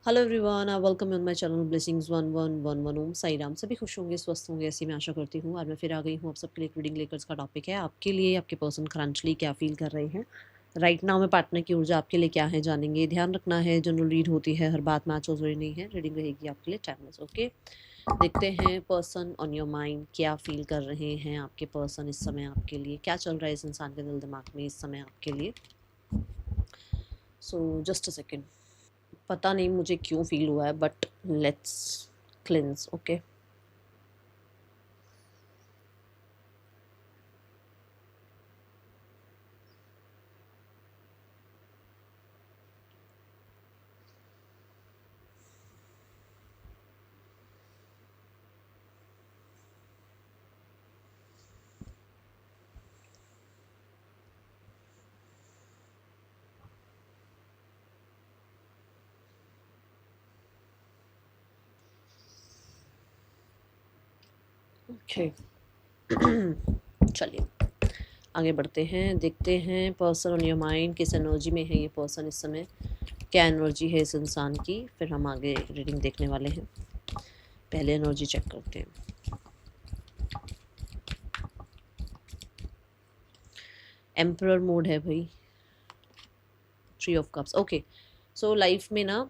Hello everyone, welcome on my channel blessings 1111 ओम साई राम। सभी खुश होंगे, स्वस्थ होंगे, ऐसी मैं आशा करती हूँ। आज मैं फिर आ गई हूँ आप सबके लिए एक रीडिंग लेकर। इसका टॉपिक है आपके लिए आपके पर्सन करंटली क्या फील कर रहे हैं राइट नाउ में। पार्टनर की ऊर्जा आपके लिए क्या है जानेंगे। ध्यान रखना है, जनरल रीड होती है, हर बात मैच हो जरूरी नहीं है। रीडिंग रहेगी आपके लिए टाइमलेस। ओके, देखते हैं पर्सन ऑन योर माइंड क्या फील कर रहे हैं आपके पर्सन इस समय आपके लिए। क्या चल रहा है इस इंसान के दिल दिमाग में इस समय आपके लिए। So just a second. पता नहीं मुझे क्यों फील हुआ है, but let's cleanse. Okay, okay. चलिए आगे बढ़ते हैं, देखते हैं पर्सन ऑन योर माइंड किस एनर्जी में है ये पर्सन इस समय। क्या एनर्जी है इस इंसान की, फिर हम आगे रीडिंग देखने वाले हैं। पहले एनर्जी चेक करते हैं। एम्परर मोड है भाई। Three of cups. Okay, so life में ना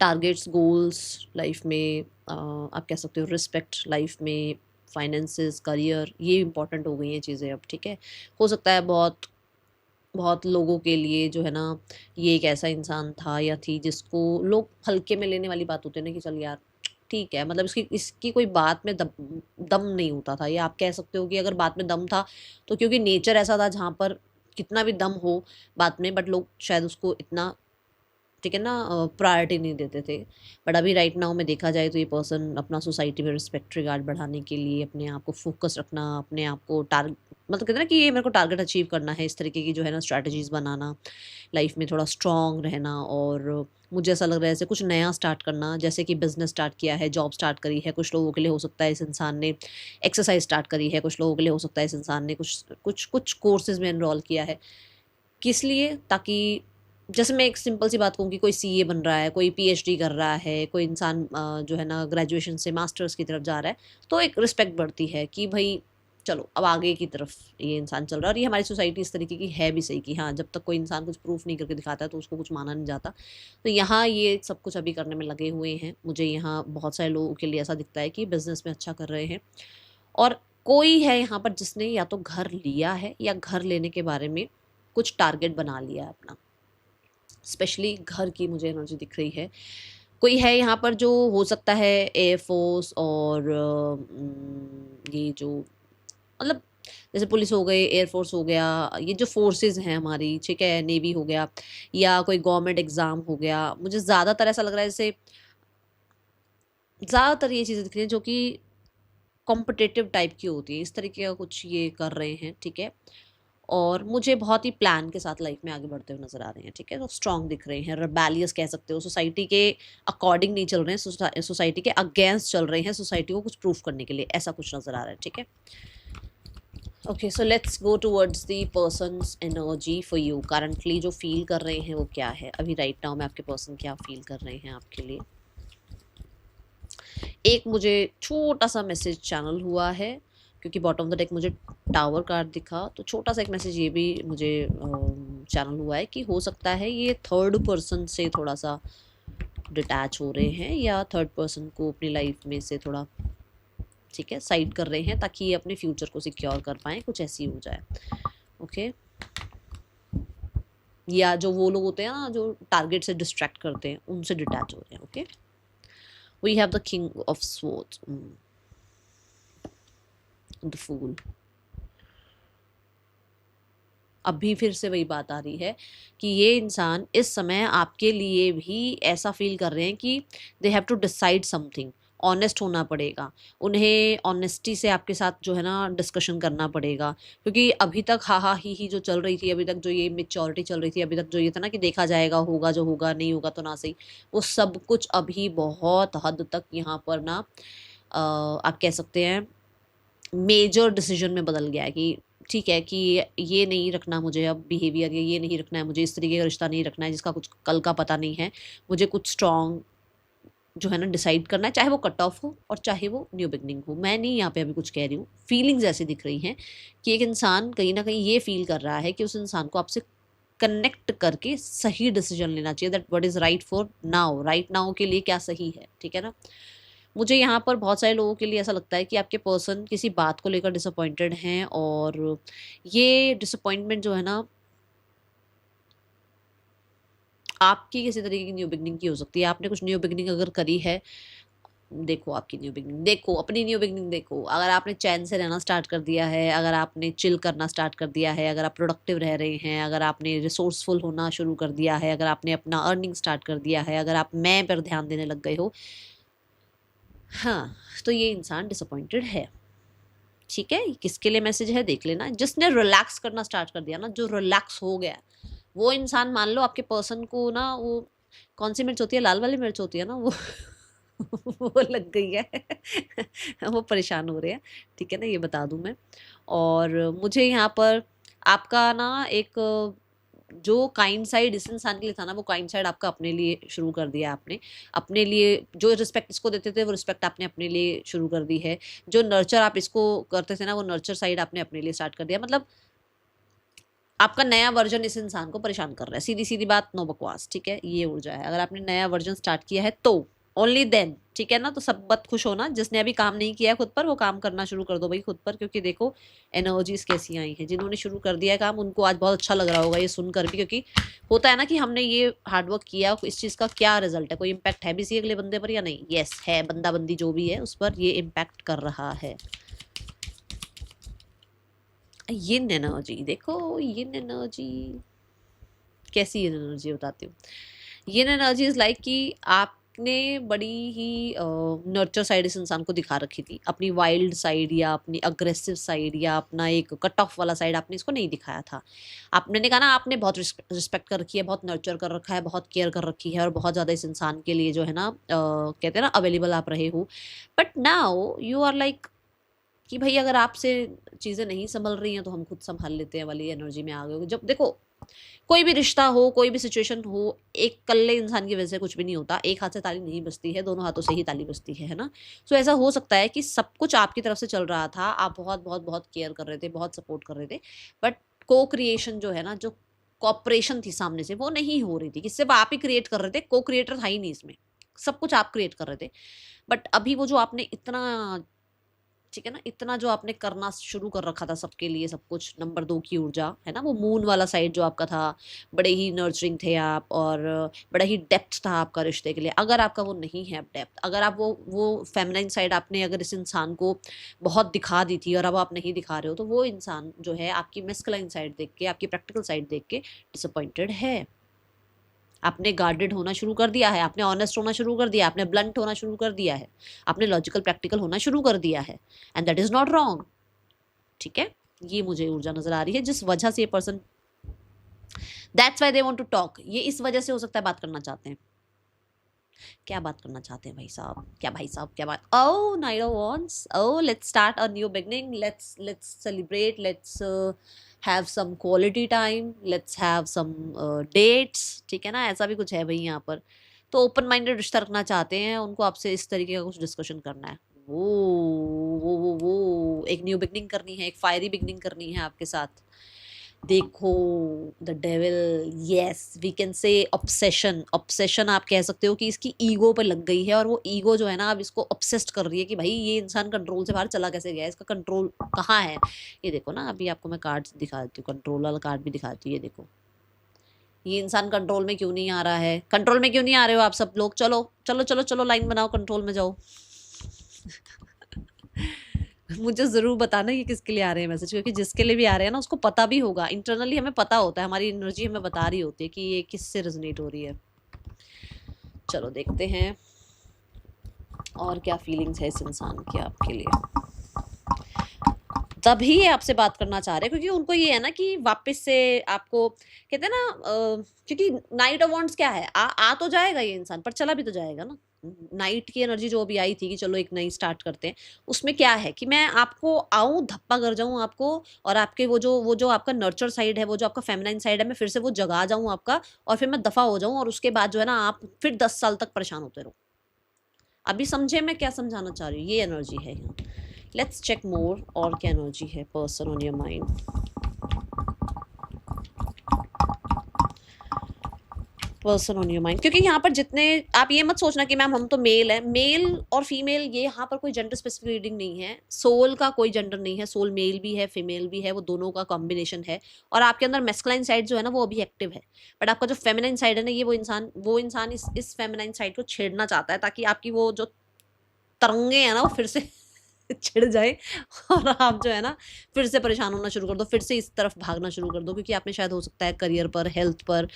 टारगेट्स, गोल्स लाइफ में, आप कह सकते हो रिस्पेक्ट लाइफ में, फाइनेंसेस, करियर, ये इंपॉर्टेंट हो गई हैं चीज़ें अब। ठीक है, हो सकता है बहुत बहुत लोगों के लिए जो है ना, ये एक ऐसा इंसान था या थी जिसको लोग हल्के में लेने वाली बात होती है ना कि चल यार ठीक है, मतलब इसकी इसकी कोई बात में दम नहीं होता था। या आप कह सकते हो कि अगर बात में दम था तो क्योंकि नेचर ऐसा था जहाँ पर कितना भी दम हो बात में, बट लोग शायद उसको इतना, ठीक है ना, प्रायोरिटी नहीं देते थे। बट अभी राइट नाउ में देखा जाए तो ये पर्सन अपना सोसाइटी में रिस्पेक्ट रिगार्ड बढ़ाने के लिए अपने आप को फोकस रखना, अपने आप को टारगेट, मतलब कहते हैं ना कि ये मेरे को टारगेट अचीव करना है, इस तरीके की जो है ना स्ट्रैटेजीज बनाना, लाइफ में थोड़ा स्ट्रांग रहना। और मुझे ऐसा लग रहा है जैसे कुछ नया स्टार्ट करना, जैसे कि बिजनेस स्टार्ट किया है, जॉब स्टार्ट करी है। कुछ लोगों के लिए हो सकता है इस इंसान ने एक्सरसाइज स्टार्ट करी है, कुछ लोगों के लिए हो सकता है इस इंसान ने कुछ कुछ कुछ कोर्सेज में एनरोल किया है। किस लिए? ताकि जैसे मैं एक सिंपल सी बात कहूँ कि कोई सीए बन रहा है, कोई पीएचडी कर रहा है, कोई इंसान जो है ना ग्रेजुएशन से मास्टर्स की तरफ जा रहा है, तो एक रिस्पेक्ट बढ़ती है कि भाई चलो अब आगे की तरफ ये इंसान चल रहा है। और ये हमारी सोसाइटी इस तरीके की है भी सही कि हाँ, जब तक कोई इंसान कुछ प्रूफ नहीं करके दिखाता है तो उसको कुछ माना नहीं जाता। तो यहाँ ये सब कुछ अभी करने में लगे हुए हैं। मुझे यहाँ बहुत सारे लोगों के लिए ऐसा दिखता है कि बिजनेस में अच्छा कर रहे हैं। और कोई है यहाँ पर जिसने या तो घर लिया है या घर लेने के बारे में कुछ टारगेट बना लिया है अपना। स्पेशली घर की मुझे एनर्जी दिख रही है। कोई है यहाँ पर जो हो सकता है एयरफोर्स और ये जो, मतलब जैसे पुलिस हो गए, एयरफोर्स हो गया, ये जो फोर्सेस हैं हमारी, ठीक है, नेवी हो गया, या कोई गवर्नमेंट एग्जाम हो गया। मुझे ज़्यादातर ऐसा लग रहा है जैसे ज़्यादातर ये चीज़ें दिख रही हैं जो कि कॉम्पिटिटिव टाइप की होती है, इस तरीके का कुछ ये कर रहे हैं। ठीक है, और मुझे बहुत ही प्लान के साथ लाइफ में आगे बढ़ते हुए नजर आ रहे हैं। ठीक है, तो स्ट्रांग दिख रहे हैं, रिबेलियस कह सकते हो, सोसाइटी के अकॉर्डिंग नहीं चल रहे हैं, सोसाइटी के अगेंस्ट चल रहे हैं, सोसाइटी को कुछ प्रूफ करने के लिए, ऐसा कुछ नजर आ रहा है। ठीक है, okay, so let's go towards the persons energy for you currently. जो फील कर रहे हैं वो क्या है अभी राइट नाउ में, आपके पर्सन क्या फील कर रहे हैं आपके लिए। एक मुझे छोटा सा मैसेज चैनल हुआ है क्योंकि बॉटम ऑफ द डेक मुझे टावर कार्ड दिखा, तो छोटा सा एक मैसेज ये भी मुझे चैनल हुआ है कि हो सकता है ये थर्ड पर्सन से थोड़ा सा डिटैच हो रहे हैं या थर्ड पर्सन को अपनी लाइफ में से थोड़ा, ठीक है, साइड कर रहे हैं ताकि ये अपने फ्यूचर को सिक्योर कर पाएँ, कुछ ऐसी हो जाए। ओके, या जो वो लोग होते हैं ना जो टारगेट से डिस्ट्रैक्ट करते हैं, उनसे डिटैच हो रहे हैं। Okay, we have the king of swords, the fool. अभी फिर से वही बात आ रही है कि ये इंसान इस समय आपके लिए भी ऐसा फील कर रहे हैं कि they have to decide something. Honest होना पड़ेगा उन्हें, ऑनेस्टी से आपके साथ जो है ना डिस्कशन करना पड़ेगा। क्योंकि अभी तक हा हा ही जो चल रही थी, अभी तक जो ये मेच्योरिटी चल रही थी, अभी तक जो ये था ना कि देखा जाएगा, होगा जो होगा, नहीं होगा तो ना सही, वो सब कुछ अभी बहुत हद तक यहाँ पर ना आप कह सकते हैं मेजर डिसीजन में बदल गया है कि ठीक है कि ये नहीं रखना मुझे अब बिहेवियर, या ये नहीं रखना है मुझे, इस तरीके का रिश्ता नहीं रखना है जिसका कुछ कल का पता नहीं है, मुझे कुछ स्ट्रॉन्ग जो है ना डिसाइड करना है, चाहे वो कट ऑफ हो और चाहे वो न्यू बिगनिंग हो। मैं नहीं यहाँ पे अभी कुछ कह रही हूँ, फीलिंग्स ऐसी दिख रही हैं कि एक इंसान कहीं ना कहीं ये फील कर रहा है कि उस इंसान को आपसे कनेक्ट करके सही डिसीजन लेना चाहिए, that what is right for now, right now के लिए क्या सही है, ठीक है ना। मुझे यहाँ पर बहुत सारे लोगों के लिए ऐसा लगता है कि आपके पर्सन किसी बात को लेकर डिसअपॉइंटेड हैं, और ये डिसअपॉइंटमेंट जो है ना आपकी किसी तरीके की न्यू बिगनिंग की हो सकती है। आपने कुछ न्यू बिगनिंग अगर करी है, देखो आपकी न्यू बिगनिंग, देखो अपनी न्यू बिगनिंग, देखो अगर आपने चैन से रहना स्टार्ट कर दिया है, अगर आपने चिल करना स्टार्ट कर दिया है, अगर आप प्रोडक्टिव रह रहे हैं, अगर आपने रिसोर्सफुल होना शुरू कर दिया है, अगर आपने अपना अर्निंग स्टार्ट कर दिया है, अगर आप मैं पर ध्यान देने लग गए हो, हाँ, तो ये इंसान डिसअपॉइंटेड है। ठीक है, किसके लिए मैसेज है देख लेना। जिसने रिलैक्स करना स्टार्ट कर दिया ना, जो रिलैक्स हो गया, वो इंसान मान लो आपके पर्सन को ना, वो कौन सी मिर्च होती है, लाल वाली मिर्च होती है ना, वो वो लग गई है वो परेशान हो रहे हैं, ठीक है ना, ये बता दूं मैं। और मुझे यहाँ पर आपका ना एक जो काइंड साइड इस इंसान के लिए था ना, वो काइंड साइड आपका अपने लिए शुरू कर दिया आपने। अपने लिए जो रिस्पेक्ट इसको देते थे, वो रिस्पेक्ट आपने अपने लिए शुरू कर दी है। जो नर्चर आप इसको करते थे ना, वो नर्चर साइड आपने अपने लिए स्टार्ट कर दिया। मतलब आपका नया वर्जन इस इंसान को परेशान कर रहा है, सीधी सीधी बात, नो बकवास, ठीक है, ये ऊर्जा है। अगर आपने नया वर्जन स्टार्ट किया है तो ओनली देन, ठीक है ना, तो सब मत खुश होना। जिसने अभी काम नहीं किया है खुद पर, वो काम करना शुरू कर दो भाई खुद पर, क्योंकि देखो एनर्जीज कैसी आई हैं। जिन्होंने शुरू कर दिया है काम, उनको आज बहुत अच्छा लग रहा होगा ये सुनकर भी, क्योंकि होता है ना कि हमने ये हार्डवर्क किया, इस चीज़ का क्या रिजल्ट है, कोई इम्पैक्ट है भी सी अगले बंदे पर या नहीं। यस है, बंदा बंदी जो भी है उस पर ये इम्पैक्ट कर रहा है। यिन एनर्जी देखो, यिन एनर्जी कैसी यिन एनर्जी बताती हूँ। यिन एनर्जी इज लाइक कि आपने बड़ी ही नर्चर साइड इस इंसान को दिखा रखी थी, अपनी वाइल्ड साइड या अपनी अग्रेसिव साइड या अपना एक कट ऑफ वाला साइड आपने इसको नहीं दिखाया था। आपने कहा ना, आपने बहुत रिस्पेक्ट कर रखी है, बहुत नर्चर कर रखा है, बहुत केयर कर रखी है, और बहुत ज़्यादा इस इंसान के लिए जो है ना कहते हैं ना अवेलेबल आप रहे हो। But now you are like कि भाई अगर आपसे चीज़ें नहीं संभल रही हैं तो हम खुद संभाल लेते हैं वाली एनर्जी में आ गए हो। जब देखो कोई भी रिश्ता हो, कोई भी सिचुएशन हो, एक कल्ले इंसान की वजह से कुछ भी नहीं होता। एक हाथ से ताली नहीं बजती है, दोनों हाथों से ही ताली बजती है ना। सो ऐसा हो सकता है कि सब कुछ आपकी तरफ से चल रहा था, आप बहुत बहुत बहुत केयर कर रहे थे, बहुत सपोर्ट कर रहे थे, बट को क्रिएशन जो है ना, जो कॉपरेशन थी सामने से, वो नहीं हो रही थी, कि सिर्फ आप ही क्रिएट कर रहे थे, को क्रिएटर था ही नहीं इसमें, सब कुछ आप क्रिएट कर रहे थे। बट अभी वो जो आपने इतना, ठीक है ना, इतना जो आपने करना शुरू कर रखा था सबके लिए सब कुछ, नंबर 2 की ऊर्जा है ना, वो मून वाला साइड जो आपका था, बड़े ही नर्चरिंग थे आप, और बड़ा ही डेप्थ था आपका रिश्ते के लिए। अगर आपका वो नहीं है अब डेप्थ, अगर आप वो फेमिनाइन साइड आपने अगर इस इंसान को बहुत दिखा दी थी और अब आप नहीं दिखा रहे हो, तो वो इंसान जो है आपकी मैस्कुलाइन साइड देख के, आपकी प्रैक्टिकल साइड देख के डिसअपॉइंटेड है। आपने गार्डेड होना शुरू कर दिया है, आपने ऑनेस्ट होना शुरू कर दिया, आपने ब्लंट होना शुरू कर दिया है, आपने लॉजिकल प्रैक्टिकल होना शुरू कर दिया है, and that is not wrong, ठीक है। ये मुझे ऊर्जा नजर आ रही है जिस वजह से ये person, that's why they want to talk, ये इस वजह से हो सकता है बात करना चाहते हैं। क्या बात करना चाहते हैं भाई साहब, क्या भाई साहब, क्या बात, oh knight of wands, oh let's start a new beginning, let's celebrate, let's have some quality time, let's have some dates, ठीक है ना, ऐसा भी कुछ है भाई यहाँ पर। तो ओपन माइंडेड रिश्ता रखना चाहते हैं, उनको आपसे इस तरीके का कुछ डिस्कशन करना है। वो एक न्यू बिगनिंग करनी है, एक फायरी बिगनिंग करनी है आपके साथ। देखो the devil, yes we can say obsession, obsession आप कह सकते हो कि इसकी ईगो पे लग गई है, और वो ईगो जो है ना अब इसको ऑब्सेस्ड कर रही है कि भाई ये इंसान कंट्रोल से बाहर चला कैसे गया, इसका कंट्रोल कहाँ है। ये देखो ना, अभी आपको मैं कार्ड दिखा देती हूँ, कंट्रोल वाला कार्ड भी दिखाती हूँ, ये देखो ये इंसान कंट्रोल में क्यों नहीं आ रहा है, कंट्रोल में क्यों नहीं आ रहे हो आप सब लोग, चलो चलो चलो चलो लाइन बनाओ, कंट्रोल में जाओ मुझे ज़रूर बताना कि किसके लिए आ रहे हैं मैसेज, क्योंकि जिसके लिए भी आ रहे हैं ना उसको पता भी होगा, इंटरनली हमें पता होता है, हमारी एनर्जी हमें बता रही होती है कि ये किससे रेजोनेट हो रही है। चलो देखते हैं और क्या फीलिंग्स है इस इंसान की आपके लिए। तभी ये आपसे बात करना चाह रहे हैं, क्योंकि उनको ये है ना कि वापस से आपको कहते हैं ना, क्योंकि नाइट ऑफ वांट्स क्या है, आ तो जाएगा ये इंसान, पर चला भी तो जाएगा ना। नाइट की एनर्जी जो अभी आई थी कि चलो एक नई स्टार्ट करते हैं, उसमें क्या है कि मैं आपको आऊं, धप्पा कर जाऊं आपको, और आपके वो जो आपका नर्चर साइड है, वो जो आपका फेमिनाइन साइड है, मैं फिर से वो जगा जाऊं आपका, और फिर मैं दफा हो जाऊं, और उसके बाद जो है ना आप फिर 10 साल तक परेशान होते रहो। अभी समझे मैं क्या समझाना चाह रही हूँ? ये एनर्जी है यहाँ। लेट्स चेक मोर, और क्या एनर्जी है person on your mind. Person on your mind, क्योंकि यहाँ पर जितने, आप ये मत सोचना कि मैम हम तो मेल है, मेल और फीमेल ये यहाँ पर कोई जेंडर स्पेसिफिक रीडिंग नहीं है, सोल का कोई जेंडर नहीं है, सोल मेल भी है फीमेल भी है, वो दोनों का कॉम्बिनेशन है। और आपके अंदर मेस्कुलाइन साइड जो है ना वो अभी एक्टिव है, बट आपका जो फेमिनाइन साइड है ना, ये वो इंसान इस फेमिनाइन साइड को छेड़ना चाहता है, ताकि आपकी वो जो तरंगे हैं ना वो फिर से छिड़ जाए, और आप जो है ना फिर से परेशान होना शुरू कर दो, फिर से इस तरफ भागना शुरू कर दो, क्योंकि आपने शायद हो सकता है करियर पर, हेल्थ पर,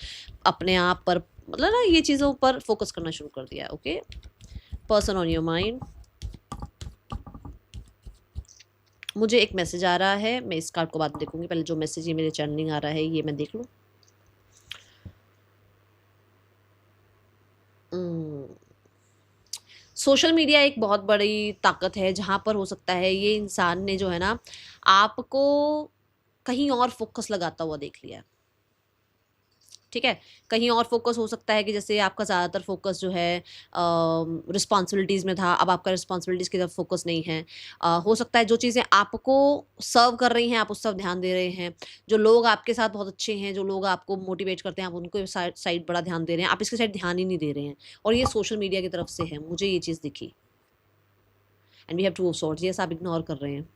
अपने आप पर, मतलब ना ये चीज़ों पर फोकस करना शुरू कर दिया है। Okay, person on your mind. मुझे एक मैसेज आ रहा है, मैं इस कार्ड को बाद में देखूंगी, पहले जो मैसेज ये मेरे चैनलिंग आ रहा है ये मैं देख लूँ। सोशल मीडिया एक बहुत बड़ी ताकत है, जहाँ पर हो सकता है ये इंसान ने जो है ना आपको कहीं और फोकस लगाता हुआ देख लिया है। ठीक है, कहीं और फोकस हो सकता है कि जैसे आपका ज़्यादातर फोकस जो है रिस्पॉन्सिबिलिटीज़ में था, अब आपका रिस्पॉन्सिबिलिटीज़ की तरफ फोकस नहीं है। हो सकता है जो चीज़ें आपको सर्व कर रही हैं आप उस तरफ ध्यान दे रहे हैं, जो लोग आपके साथ बहुत अच्छे हैं, जो लोग आपको मोटिवेट करते हैं, आप उनको साइड बड़ा ध्यान दे रहे हैं, आप इसके साइड ध्यान ही नहीं दे रहे हैं, और ये सोशल मीडिया की तरफ से है, मुझे ये चीज़ दिखी। And we have two of swords, ये सब इग्नोर कर रहे हैं।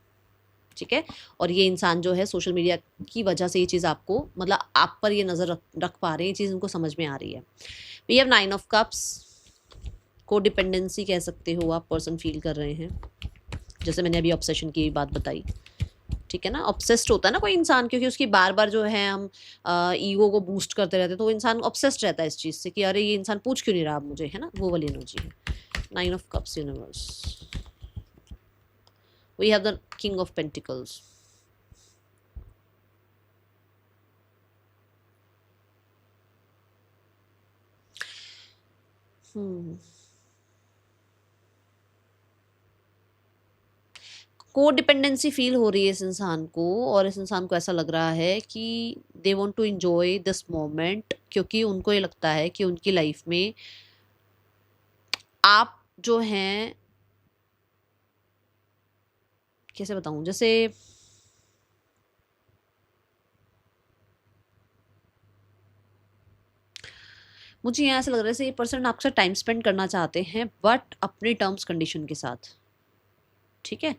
ठीक है, और ये इंसान जो है सोशल मीडिया की वजह से ये चीज़ आपको, मतलब आप पर ये नज़र रख पा रहे हैं, ये चीज़ उनको समझ में आ रही है। वी हैव 9 ऑफ कप्स, को डिपेंडेंसी कह सकते हो आप, पर्सन फील कर रहे हैं, जैसे मैंने अभी ऑब्सेशन की बात बताई। ठीक है ना, ऑब्सेस्ड होता है ना कोई इंसान, क्योंकि उसकी बार बार जो है हम ईगो को बूस्ट करते रहते हैं, तो वो इंसान ऑब्सेस्ड रहता है इस चीज़ से कि अरे ये इंसान पूछ क्यों नहीं रहा अब मुझे, है ना, वो वाली एनर्जी है। 9 of cups universe. We have the King of Pentacles. को डिपेंडेंसी फील हो रही है इस इंसान को, और इस इंसान को ऐसा लग रहा है कि they want to enjoy this moment, क्योंकि उनको ये लगता है कि उनकी लाइफ में आप जो हैं, कैसे बताऊं, जैसे मुझे यहाँ ऐसा लग रहा है जैसे ये पर्सन आपके साथ टाइम स्पेंड करना चाहते हैं, बट अपने टर्म्स कंडीशन के साथ। ठीक है,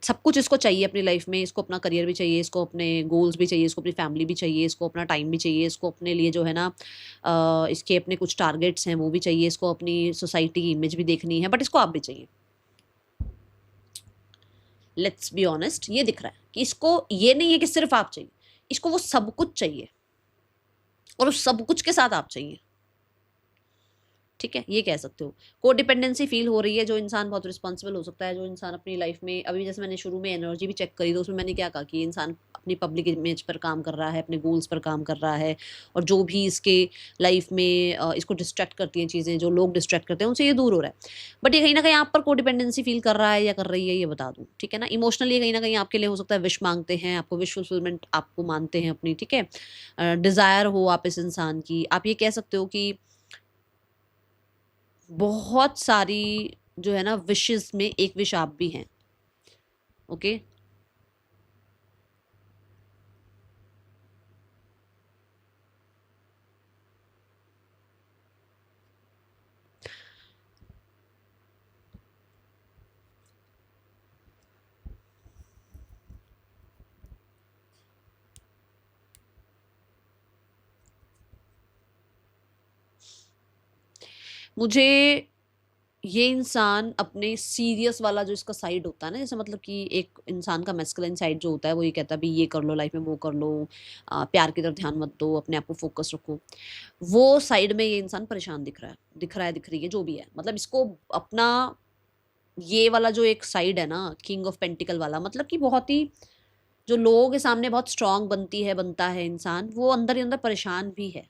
सब कुछ इसको चाहिए अपनी लाइफ में, इसको अपना करियर भी चाहिए, इसको अपने गोल्स भी चाहिए, इसको अपनी फैमिली भी चाहिए, इसको अपना टाइम भी चाहिए, इसको अपने लिए जो है ना इसके अपने कुछ टारगेट्स हैं वो भी चाहिए, इसको अपनी सोसाइटी की इमेज भी देखनी है, बट इसको आप भी चाहिए। लेट्स बी ऑनेस्ट, ये दिख रहा है कि इसको ये नहीं है कि सिर्फ आप चाहिए, इसको वो सब कुछ चाहिए, और उस सब कुछ के साथ आप चाहिए। ठीक है, ये कह सकते हो। को डिपेंडेंसी फील हो रही है, जो इंसान बहुत रिस्पॉन्सिबल हो सकता है, जो इंसान अपनी लाइफ में, अभी जैसे मैंने शुरू में एनर्जी भी चेक करी तो उसमें मैंने क्या कहा कि इंसान अपनी पब्लिक इमेज पर काम कर रहा है, अपने गोल्स पर काम कर रहा है, और जो भी इसके लाइफ में इसको डिस्ट्रैक्ट करती हैं चीज़ें, जो लोग डिस्ट्रैक्ट करते हैं उनसे ये दूर हो रहा है। बट ये कहीं ना कहीं आप पर को डिपेंडेंसी फील कर रहा है या कर रही है, ये बता दूँ। ठीक है ना, इमोशनली कहीं ना कहीं आपके लिए हो सकता है विश मांगते हैं, आपको विश फुलफिलमेंट आपको मानते हैं अपनी। ठीक है, डिज़ायर हो आप इस इंसान की, आप ये कह सकते हो कि बहुत सारी जो है ना विशेस में एक विश आप भी हैं। ओके, मुझे ये इंसान अपने सीरियस वाला जो इसका साइड होता है ना, जैसे मतलब कि एक इंसान का मैस्कुलिन साइड जो होता है वो ये कहता है भी ये कर लो लाइफ में, वो कर लो, प्यार की तरफ ध्यान मत दो, अपने आप को फोकस रखो, वो साइड में ये इंसान परेशान दिख रहा है, दिख रही है, जो भी है, मतलब इसको अपना ये वाला जो एक साइड है ना किंग ऑफ पेंटिकल वाला, मतलब कि बहुत ही जो लोगों के सामने बहुत स्ट्रांग बनता है इंसान, वो अंदर ही अंदर परेशान भी है।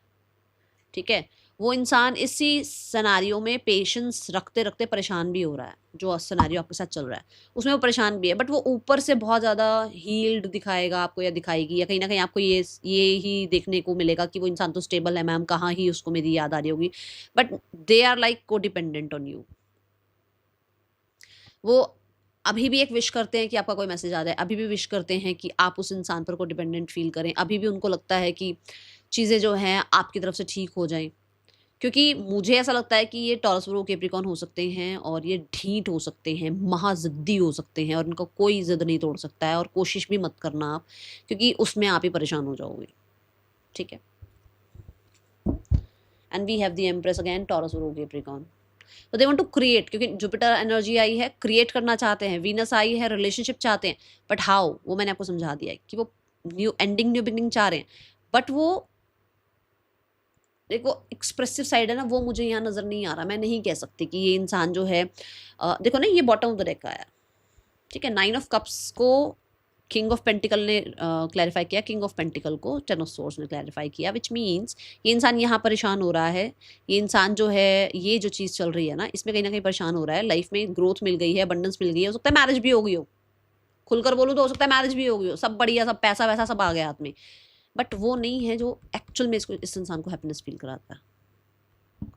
ठीक है, वो इंसान इसी सिनेरियो में पेशेंस रखते रखते परेशान भी हो रहा है, जो सिनेरियो आपके साथ चल रहा है उसमें वो परेशान भी है, बट वो ऊपर से बहुत ज़्यादा हील्ड दिखाएगा आपको या दिखाएगी, या कहीं ना कहीं आपको ये ही देखने को मिलेगा कि वो इंसान तो स्टेबल है, मैम कहाँ ही उसको मेरी याद आ रही होगी, बट दे आर लाइक को डिपेंडेंट ऑन यू। वो अभी भी एक विश करते हैं कि आपका कोई मैसेज आ जाए, अभी भी विश करते हैं कि आप उस इंसान पर को डिपेंडेंट फील करें, अभी भी उनको लगता है कि चीज़ें जो हैं आपकी तरफ से ठीक हो जाएं, क्योंकि मुझे ऐसा लगता है कि ये टॉरस वर्गो कैप्रिकॉर्न हो सकते हैं और ये ढीठ हो सकते हैं, महाजिद्दी हो सकते हैं, और इनका कोई जिद नहीं तोड़ सकता है, और कोशिश भी मत करना आप, क्योंकि उसमें आप ही परेशान हो जाओगे। ठीक है, and we have the empress again, taurus virgo capricorn. तो दे वांट टू क्रिएट, क्योंकि जुपिटर एनर्जी आई है, क्रिएट करना चाहते हैं, वीनस आई है, रिलेशनशिप चाहते हैं, बट हाउ, वो मैंने आपको समझा दिया है कि वो न्यू एंडिंग न्यू बिगनिंग चाह रहे हैं, बट वो देखो एक्सप्रेसिव साइड है ना, वो मुझे यहाँ नज़र नहीं आ रहा। मैं नहीं कह सकती कि ये इंसान जो है देखो ना, ये बॉटम ऑफ द डेक आया। ठीक है, 9 ऑफ कप्स को किंग ऑफ पेंटिकल ने क्लैरिफाई किया, किंग ऑफ पेंटिकल को 10 ऑफ सोर्स ने क्लैरिफाई किया, विच मीन्स ये इंसान यहाँ परेशान हो रहा है। ये इंसान जो है, ये जो चीज़ चल रही है ना, इसमें कहीं ना कहीं परेशान हो रहा है। लाइफ में ग्रोथ मिल गई है, अबंडेंस मिल गई है, हो सकता है मैरिज भी हो गई हो, खुलकर बोलूँ तो हो सकता है मैरिज भी हो गई हो, सब बढ़िया, सब पैसा वैसा सब आ गया हाथ में, बट वो नहीं है जो एक्चुअल में इस इंसान को हैप्पीनेस फील कराता है।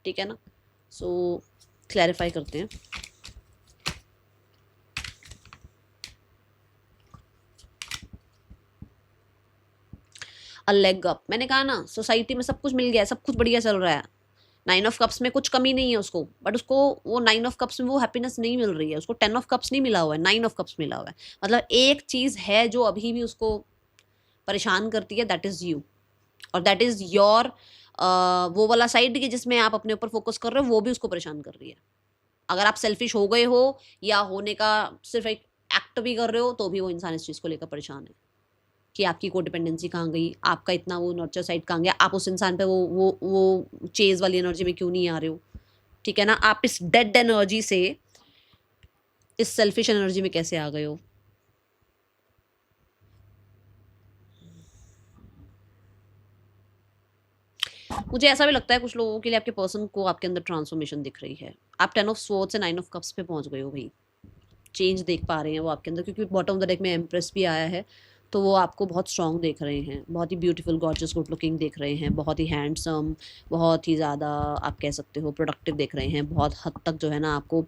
ठीक है ना, सो क्लैरिफाई करते हैं। अ लेग अप, मैंने कहा ना, सोसाइटी में सब कुछ मिल गया है, सब कुछ बढ़िया चल रहा है, 9 ऑफ कप्स में कुछ कमी नहीं है उसको, बट उसको वो 9 ऑफ कप्स में वो हैप्पीनेस नहीं मिल रही है, उसको 10 ऑफ कप्स नहीं मिला हुआ है, 9 ऑफ कप्स मिला हुआ है। मतलब एक चीज़ है जो अभी भी उसको परेशान करती है, दैट इज़ यू, और दैट इज़ योर वो वाला साइड कि जिसमें आप अपने ऊपर फोकस कर रहे हो, वो भी उसको परेशान कर रही है। अगर आप सेल्फिश हो गए हो या होने का सिर्फ एक एक्ट भी कर रहे हो, तो भी वो इंसान इस चीज़ को लेकर परेशान है कि आपकी कोडिपेंडेंसी कहाँ गई, आपका इतना वो नर्चर साइड कहाँ गया, आप उस इंसान पे वो चेज वाली एनर्जी में क्यों नहीं आ रहे हो। ठीक है ना, आप इस डेड एनर्जी से इस सेल्फिश एनर्जी में कैसे आ गए हो। मुझे ऐसा भी लगता है कुछ लोगों के लिए आपके पर्सन को आपके अंदर ट्रांसफॉर्मेशन दिख रही है। आप 10 ऑफ स्वॉर्ड्स से 9 ऑफ कप्स पे पहुंच गए हो भाई, चेंज देख पा रहे हैं वो आपके अंदर, क्योंकि बॉटम ऑफ द डेक में एम्प्रेस भी आया है, तो वो आपको बहुत स्ट्रांग देख रहे हैं, बहुत ही ब्यूटीफुल गॉर्जियस गुड लुकिंग देख रहे हैं, बहुत ही हैंडसम, बहुत ही ज़्यादा आप कह सकते हो प्रोडक्टिव देख रहे हैं, बहुत हद तक जो है ना आपको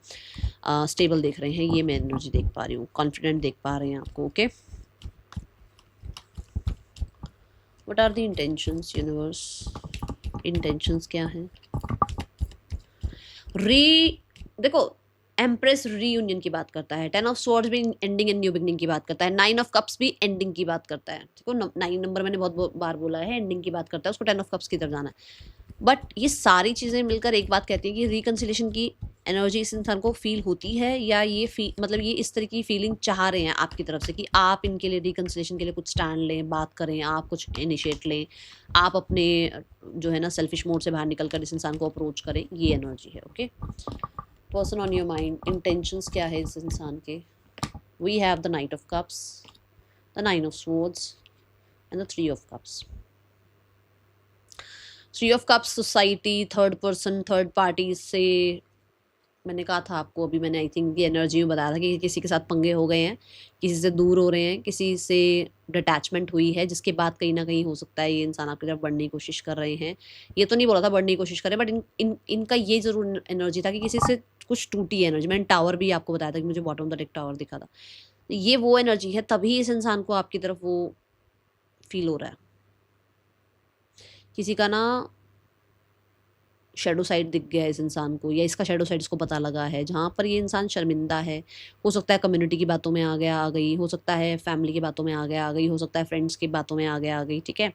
स्टेबल देख रहे हैं, ये मैं एनर्जी देख पा रही हूँ, कॉन्फिडेंट देख पा रहे हैं आपको। Okay, what are the intentions universe, intentions क्या हैं। देखो एम्प्रेस रीयूनियन की बात करता है, 10 ऑफ स्वॉर्ड्स भी एंडिंग एंड न्यू बिगनिंग की बात करता है, 9 ऑफ कप्स भी एंडिंग की बात करता है। देखो 9 नंबर मैंने बहुत बार बोला है, एंडिंग की बात करता है, उसको 10 ऑफ कप्स की तरफ जाना है। बट ये सारी चीज़ें मिलकर एक बात कहती हैं कि रिकन्सिलेशन की एनर्जी इस इंसान को फील होती है, या ये मतलब ये इस तरह की फीलिंग चाह रहे हैं आपकी तरफ से कि आप इनके लिए रिकन्सिलेशन के लिए कुछ स्टैंड लें, बात करें, आप कुछ इनिशिएट लें, आप अपने जो है ना सेल्फिश मोड से बाहर निकल कर इस इंसान को अप्रोच करें, ये एनर्जी है। Okay, person on your mind, intentions क्या है इस इंसान के। We have the knight of cups, the 9 of swords and the 3 of cups. 3 of cups society, third person, third party से, मैंने कहा था आपको अभी, मैंने आई थिंक ये एनर्जी में बताया था कि किसी के साथ पंगे हो गए हैं, किसी से दूर हो रहे हैं, किसी से डिटैचमेंट हुई है, जिसके बाद कहीं ना कहीं हो सकता है ये इंसान आपकी तरफ बढ़ने की कोशिश कर रहे हैं। ये तो नहीं बोला था बढ़ने की कोशिश करें, बट इनका ये जरूर एनर्जी था कि किसी से कुछ टूटी है एनर्जी। मैंने टावर भी आपको बताया था कि मुझे बॉटम द डेक टावर दिखा था, ये वो एनर्जी है, तभी इस इंसान को आपकी तरफ वो फील हो रहा है। किसी का ना शेडो साइड दिख गया है इस इंसान को, या इसका शेडो साइड इसको पता लगा है, जहाँ पर ये इंसान शर्मिंदा है। हो सकता है कम्युनिटी की बातों में आ गया आ गई, हो सकता है फैमिली की बातों में आ गया आ गई, हो सकता है फ्रेंड्स की बातों में आ गया आ गई। ठीक है,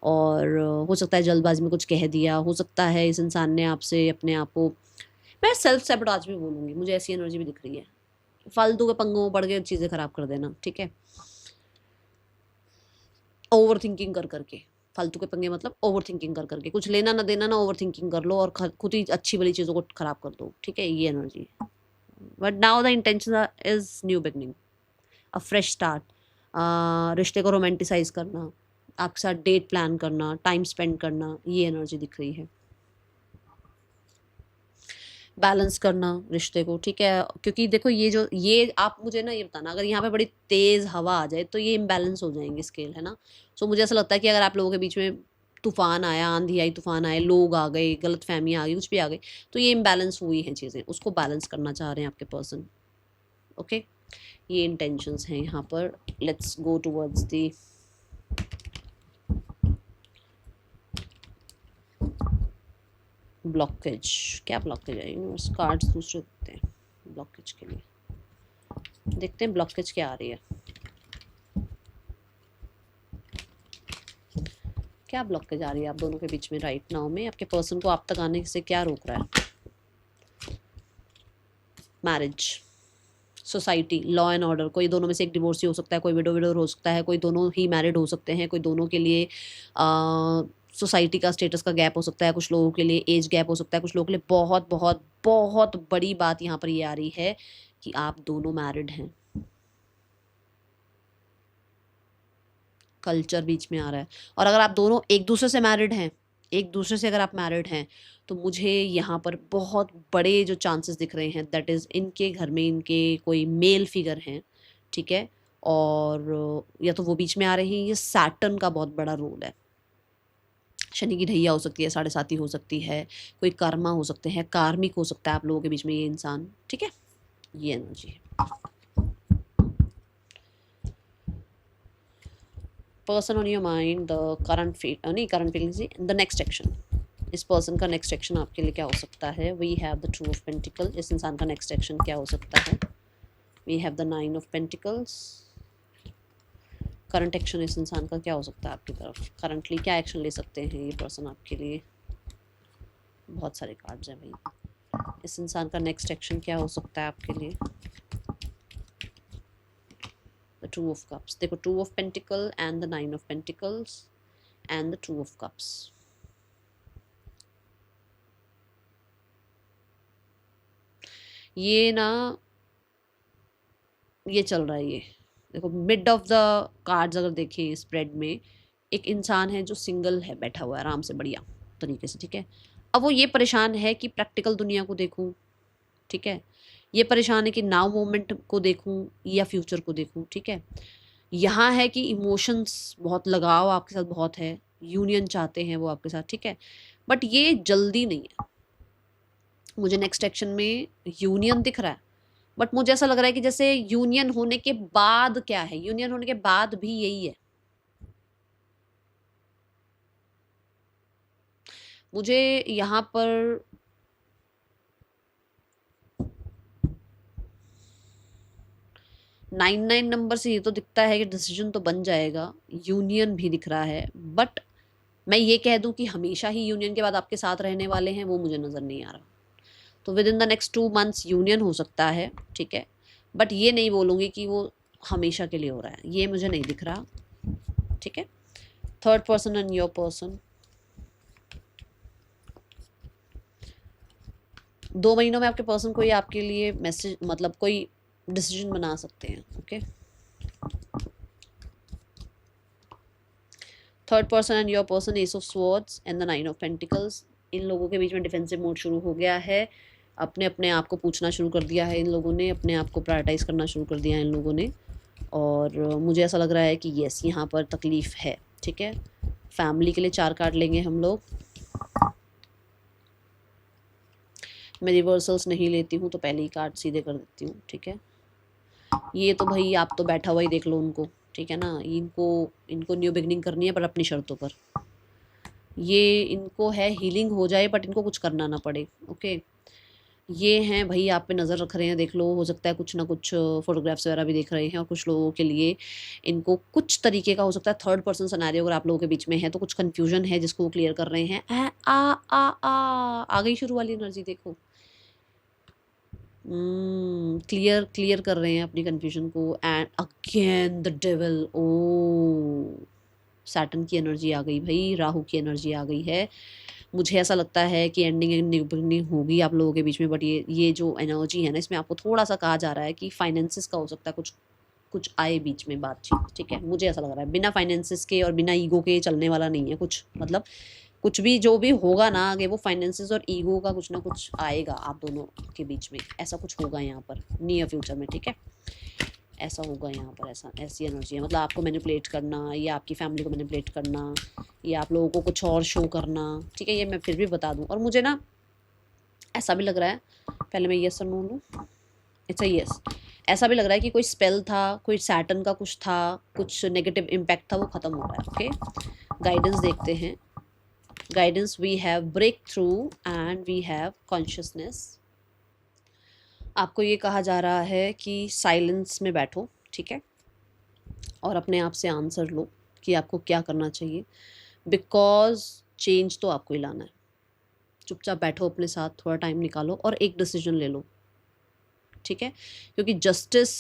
और हो सकता है जल्दबाजी में कुछ कह दिया, हो सकता है इस इंसान ने आपसे अपने आप को, मैं सेल्फ सैबोटाज भी बोलूँगी, मुझे ऐसी एनर्जी भी दिख रही है, फालतू के पंगों में पड़ के चीज़ें खराब कर देना। ठीक है, ओवर थिंकिंग कर करके, फालतू के पंगे मतलब ओवर थिंकिंग कर करके, कुछ लेना ना देना ना, ओवर थिंकिंग कर लो और खुद ही अच्छी वाली चीज़ों को खराब कर दो। ठीक है, ये एनर्जी है। But now the intention is new beginning, a fresh start, रिश्ते को रोमांटिसाइज करना, आपके साथ डेट प्लान करना, टाइम स्पेंड करना, ये एनर्जी दिख रही है। बैलेंस करना रिश्ते को, ठीक है, क्योंकि देखो ये आप मुझे ना ये बताना, अगर यहाँ पे बड़ी तेज़ हवा आ जाए तो ये इम्बैलेंस हो जाएंगे स्केल, है ना। सो मुझे ऐसा लगता है कि अगर आप लोगों के बीच में तूफान आया, आंधी आई, तूफान आए, लोग आ गए, गलत फहमी आ गई, कुछ भी आ गई, तो ये इम्बैलेंस हुई हैं चीज़ें, उसको बैलेंस करना चाह रहे हैं आपके पर्सन। ओके, ये इंटेंशंस हैं यहाँ पर। Let's go towards the blockage. क्या ब्लॉकेज है, यूनिवर्स कार्ड्स दूसरे देते हैं ब्लॉकेज के लिए। देखते हैं ब्लॉकेज क्या आ रही है, क्या ब्लॉकेज आ रही है आप दोनों के बीच में राइट नाउ में। आपके पर्सन को आप तक आने से क्या रोक रहा है। Marriage, society, law and order, कोई दोनों में से एक डिवोर्स हो सकता है, कोई विडोर हो सकता है, कोई दोनों ही मैरिड हो सकते हैं, कोई दोनों के लिए सोसाइटी का स्टेटस का गैप हो सकता है, कुछ लोगों के लिए एज गैप हो सकता है, कुछ लोगों के लिए बहुत बहुत बहुत बड़ी बात यहाँ पर ये आ रही है कि आप दोनों मैरिड हैं। कल्चर बीच में आ रहा है, और अगर आप दोनों एक दूसरे से मैरिड हैं, एक दूसरे से अगर आप मैरिड हैं, तो मुझे यहाँ पर बहुत बड़े जो चांसेस दिख रहे हैं, दैट इज़ इनके घर में इनके कोई मेल फिगर हैं, ठीक है, और या तो वो बीच में आ रहे हैं, ये सैटर्न का बहुत बड़ा रोल है। शनि की ढैया हो सकती है, साढ़े साती हो सकती है, कोई कर्मा हो सकते हैं, कार्मिक हो सकता है आप लोगों के बीच में ये इंसान, ठीक है, ये एनर्जी है। Person on your mind, the current feel नहीं current feelings, the next action, इस पर्सन का नेक्स्ट एक्शन आपके लिए क्या हो सकता है। We have the two of pentacles, इस इंसान का नेक्स्ट एक्शन क्या हो सकता है। We have the nine of pentacles, current action इस इंसान का क्या हो सकता है आपकी तरफ, करंटली क्या एक्शन ले सकते हैं ये पर्सन आपके लिए। बहुत सारे कार्ड्स हैं भाई, इस इंसान का नेक्स्ट एक्शन क्या हो सकता है आपके लिए। द टू ऑफ कप्स, देखो to of pentacle and the nine of pentacles and the two of cups. ये ना ये चल रहा है, ये देखो मिड ऑफ द कार्ड्स अगर देखें स्प्रेड में, एक इंसान है जो सिंगल है, बैठा हुआ है आराम से बढ़िया तरीके से, ठीक है। अब वो ये परेशान है कि प्रैक्टिकल दुनिया को देखूं, ठीक है, ये परेशान है कि नाउ मोमेंट को देखूं या फ्यूचर को देखूं, ठीक है। यहाँ है कि इमोशंस बहुत, लगाव आपके साथ बहुत है, यूनियन चाहते हैं वो आपके साथ, ठीक है, बट ये जल्दी नहीं है। मुझे नेक्स्ट एक्शन में यूनियन दिख रहा है, बट मुझे ऐसा लग रहा है कि जैसे यूनियन होने के बाद क्या है, यूनियन होने के बाद भी यही है। मुझे यहाँ पर नाइन नाइन नंबर से ये तो दिखता है कि डिसीजन तो बन जाएगा, यूनियन भी दिख रहा है, बट मैं ये कह दूं कि हमेशा ही यूनियन के बाद आपके साथ रहने वाले हैं, वो मुझे नज़र नहीं आ रहा। तो with in the next 2 months union हो सकता है, ठीक है, बट ये नहीं बोलूँगी कि वो हमेशा के लिए हो रहा है, ये मुझे नहीं दिख रहा, ठीक है। Third person and your person, 2 महीनों में आपके पर्सन कोई आपके लिए मैसेज, मतलब कोई डिसीजन बना सकते हैं, okay. Third person and your person, ace of swords and the nine of pentacles. इन लोगों के बीच में डिफेंसिव मोड शुरू हो गया है, अपने अपने आप को पूछना शुरू कर दिया है इन लोगों ने, अपने आप को प्रायोरिटाइज करना शुरू कर दिया है इन लोगों ने, और मुझे ऐसा लग रहा है कि येस यहाँ पर तकलीफ़ है, ठीक है। फैमिली के लिए 4 कार्ड लेंगे हम लोग। मैं रिवर्सल्स नहीं लेती हूँ तो पहले ही कार्ड सीधे कर देती हूँ, ठीक है। ये तो भाई आप तो बैठा हुआ ही देख लो उनको, ठीक है ना, इनको इनको न्यू बिगनिंग करनी है पर अपनी शर्तों पर। ये इनको है हीलिंग हो जाए बट इनको कुछ करना ना पड़े, ओके। ये हैं भाई आप पे नज़र रख रहे हैं, देख लो, हो सकता है कुछ ना कुछ फोटोग्राफ्स वगैरह भी देख रहे हैं, और कुछ लोगों के लिए इनको कुछ तरीके का हो सकता है थर्ड पर्सन सिनेरियो अगर आप लोगों के बीच में है तो कुछ कन्फ्यूजन है जिसको वो क्लियर कर रहे हैं। आ गई शुरू वाली एनर्जी, देखो क्लियर क्लियर कर रहे हैं अपनी कन्फ्यूजन को। And again the devil, oh Saturn की एनर्जी आ गई भाई, राहु की एनर्जी आ गई है। मुझे ऐसा लगता है कि एंडिंग बिगनिंग होगी आप लोगों के बीच में, बट ये जो एनर्जी है ना, इसमें आपको थोड़ा सा कहा जा रहा है कि फाइनेंसिस का हो सकता है कुछ कुछ आए बीच में बातचीत, ठीक है। मुझे ऐसा लग रहा है बिना फाइनेंसिस के और बिना ईगो के चलने वाला नहीं है कुछ, मतलब कुछ भी जो भी होगा ना आगे, वो फाइनेंसिस और ईगो का कुछ ना कुछ आएगा आप दोनों के बीच में, ऐसा कुछ होगा यहाँ पर नियर फ्यूचर में, ठीक है। ऐसा होगा यहाँ पर, ऐसा ऐसी एनर्जी है, मतलब आपको मैनिपुलेट करना या आपकी फैमिली को मैनिपुलेट करना या आप लोगों को कुछ और शो करना, ठीक है। ये मैं फिर भी बता दूँ। और मुझे ना ऐसा भी लग रहा है, पहले मैं यस और नो लूँ, इट्स अ यस। ऐसा भी लग रहा है कि कोई स्पेल था, कोई सैटर्न का कुछ था, कुछ नेगेटिव इम्पैक्ट था, वो ख़त्म हो रहा है, ओके। गाइडेंस देखते हैं। Guidance, we have breakthrough and we have consciousness. आपको ये कहा जा रहा है कि साइलेंस में बैठो, ठीक है, और अपने आप से आंसर लो कि आपको क्या करना चाहिए, बिकॉज चेंज तो आपको ही लाना है। चुपचाप बैठो अपने साथ, थोड़ा टाइम निकालो और एक डिसीजन ले लो, ठीक है। क्योंकि जस्टिस,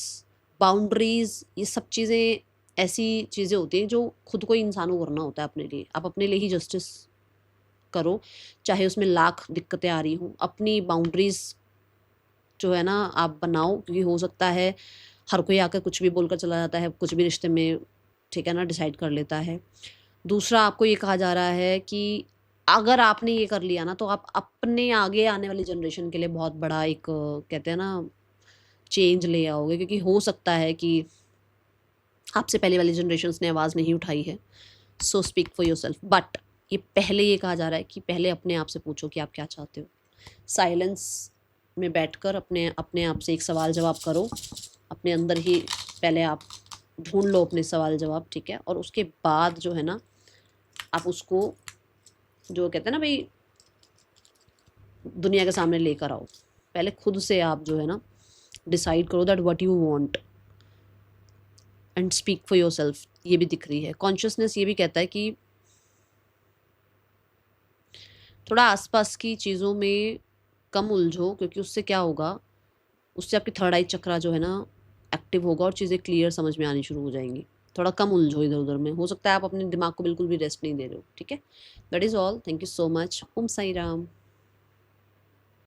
बाउंड्रीज, ये सब चीज़ें ऐसी चीज़ें होती हैं जो खुद को ही इंसानों को करना होता है अपने लिए। आप अपने लिए ही जस्टिस करो, चाहे उसमें लाख दिक्कतें आ रही हों। अपनी बाउंड्रीज जो है ना आप बनाओ, क्योंकि हो सकता है हर कोई आकर कुछ भी बोलकर चला जाता है, कुछ भी रिश्ते में, ठीक है ना, डिसाइड कर लेता है। दूसरा, आपको ये कहा जा रहा है कि अगर आपने ये कर लिया ना, तो आप अपने आगे आने वाली जनरेशन के लिए बहुत बड़ा एक कहते हैं ना चेंज ले आओगे, क्योंकि हो सकता है कि आपसे पहले वाली जनरेशन्स ने आवाज़ नहीं उठाई है। So speak for your self. But ये पहले ये कहा जा रहा है कि पहले अपने आप से पूछो कि आप क्या चाहते हो। साइलेंस में बैठकर अपने अपने आप से एक सवाल जवाब करो, अपने अंदर ही पहले आप ढूंढ लो अपने सवाल जवाब, ठीक है। और उसके बाद जो है ना आप उसको, जो कहते हैं ना भाई, दुनिया के सामने लेकर आओ। पहले खुद से आप जो है ना डिसाइड करो that what you want and speak for your self. ये भी दिख रही है। कॉन्शियसनेस ये भी कहता है कि थोड़ा आसपास की चीज़ों में कम उलझो, क्योंकि उससे क्या होगा, उससे आपकी थर्ड आई चक्रा जो है ना एक्टिव होगा और चीज़ें क्लियर समझ में आनी शुरू हो जाएंगी। थोड़ा कम उलझो इधर उधर में। हो सकता है आप अपने दिमाग को बिल्कुल भी रेस्ट नहीं दे रहे हो, ठीक है। That is all. Thank you so much. Om Sai Ram.